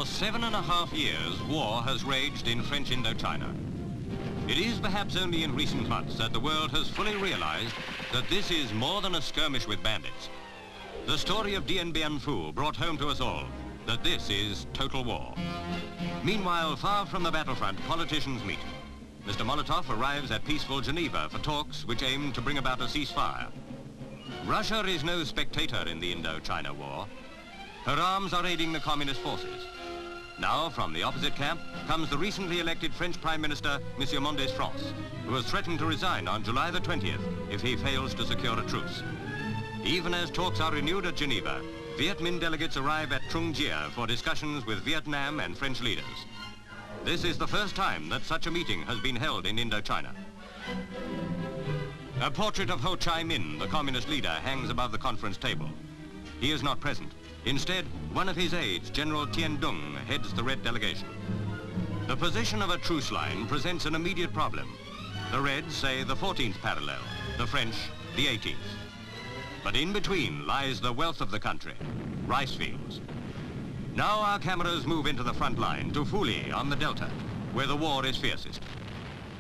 For 7.5 years, war has raged in French Indochina. It is perhaps only in recent months that the world has fully realized that this is more than a skirmish with bandits. The story of Dien Bien Phu brought home to us all that this is total war. Meanwhile, far from the battlefront, politicians meet. Mr Molotov arrives at peaceful Geneva for talks which aim to bring about a ceasefire. Russia is no spectator in the Indo-China war. Her arms are aiding the communist forces. Now, from the opposite camp, comes the recently elected French Prime Minister, Mr Mendes, who has threatened to resign on July the 20th if he fails to secure a truce. Even as talks are renewed at Geneva, Vietminh delegates arrive at Trung Gia for discussions with Vietnam and French leaders. This is the first time that such a meeting has been held in Indochina. A portrait of Ho Chi Minh, the communist leader, hangs above the conference table. He is not present. Instead, one of his aides, General Tien Dung, heads the Red delegation. The position of a truce line presents an immediate problem. The Reds say the 14th parallel, the French, the 18th. But in between lies the wealth of the country, rice fields. Now our cameras move into the front line to Phuly on the Delta, where the war is fiercest.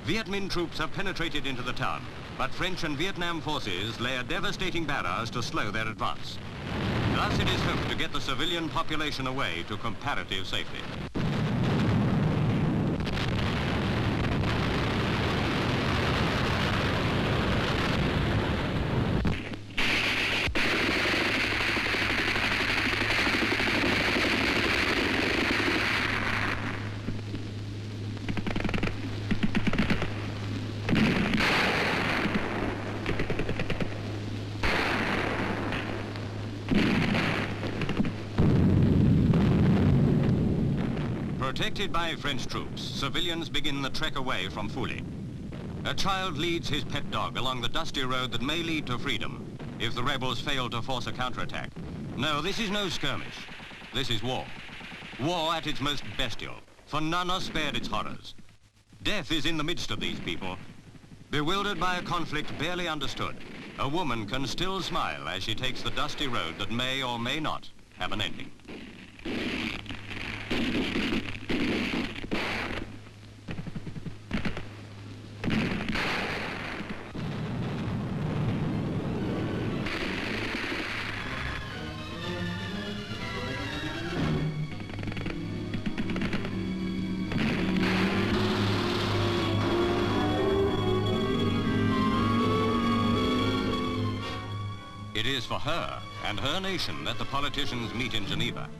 Vietminh troops have penetrated into the town, but French and Vietnam forces lay a devastating barrage to slow their advance. Thus it is hoped to get the civilian population away to comparative safety. Protected by French troops, civilians begin the trek away from Phuly. A child leads his pet dog along the dusty road that may lead to freedom if the rebels fail to force a counterattack. No, this is no skirmish. This is war. War at its most bestial, for none are spared its horrors. Death is in the midst of these people. Bewildered by a conflict barely understood, a woman can still smile as she takes the dusty road that may or may not have an ending. It is for her and her nation that the politicians meet in Geneva.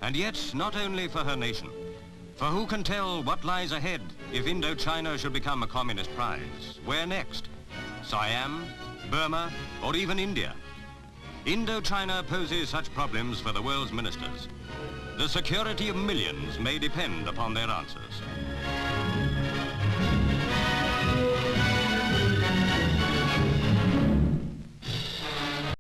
And yet, not only for her nation. For who can tell what lies ahead if Indochina should become a communist prize? Where next? Siam, Burma, or even India? Indochina poses such problems for the world's ministers. The security of millions may depend upon their answers.